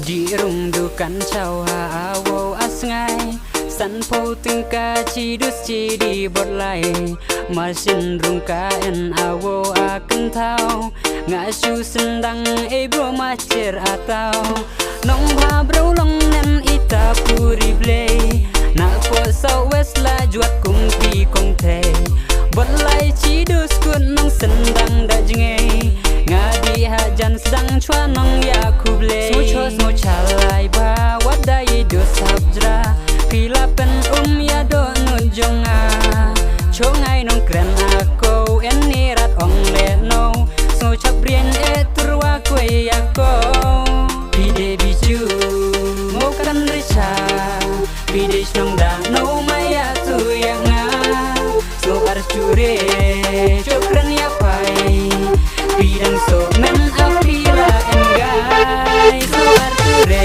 di rung dukan chau ha awo asngai san po từng ca chi dus chi đi bot lai mà xin rung ca en awo akan thao ngã chu sin dang e bro ma cher atao nong ba bro long nen ita puri play na po sau west la juat kung pi kong the bot lai chi dus kun nong sin dang da jinge ngã đi ha jan sang chua nong ya kuble smo chalai ba wat dai do sabjra pila pen ya do nun jonga chongai nong kren ako en nirat ong le no so chabrien e turwa kwe yako pide biju mo kan richa pide snong da no maya tu yanga so archure chokren ya pai pidang so men apila engai so archure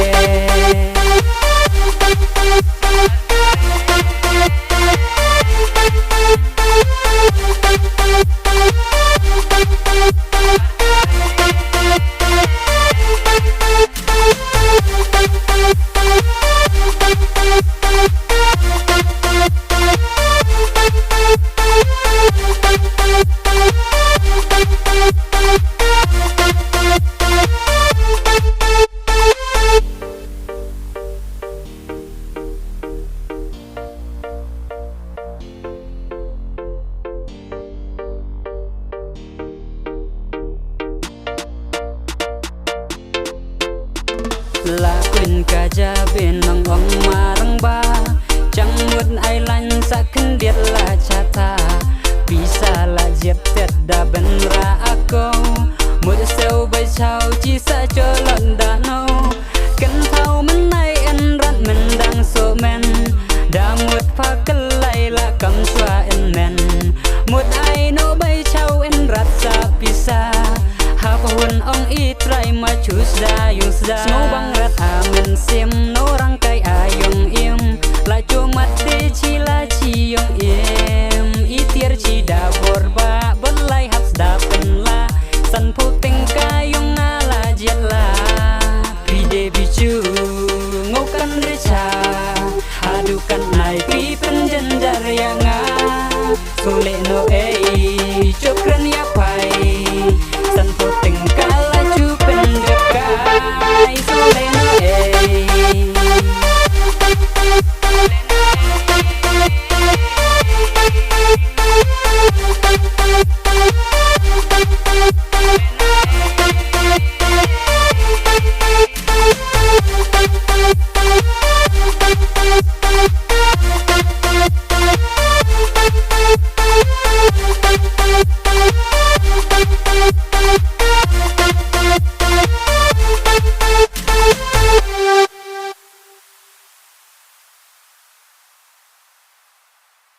la quên cả cha bên nong ong marang ba chẳng muốn ai lanh sa khăn điệt là cha ta bisa la jet tet da ben ra ako một sâu bay chào chỉ sa cho lần đã no cần thao mình nay en rat mình đang so men đã một pha cân lại là cầm choa en men một ai no bay chào en rat sa bisa hap hun ong i try ma chus da yung sa snow bang rat amen sim no rang kai ayong im la cho mat de chi la chi yong im i tier chi da borba bon lai hap da pen la san pu ting ka yung ala jet la pide bichu ngokan richa adukan nai pi pen jen jar yang a so le no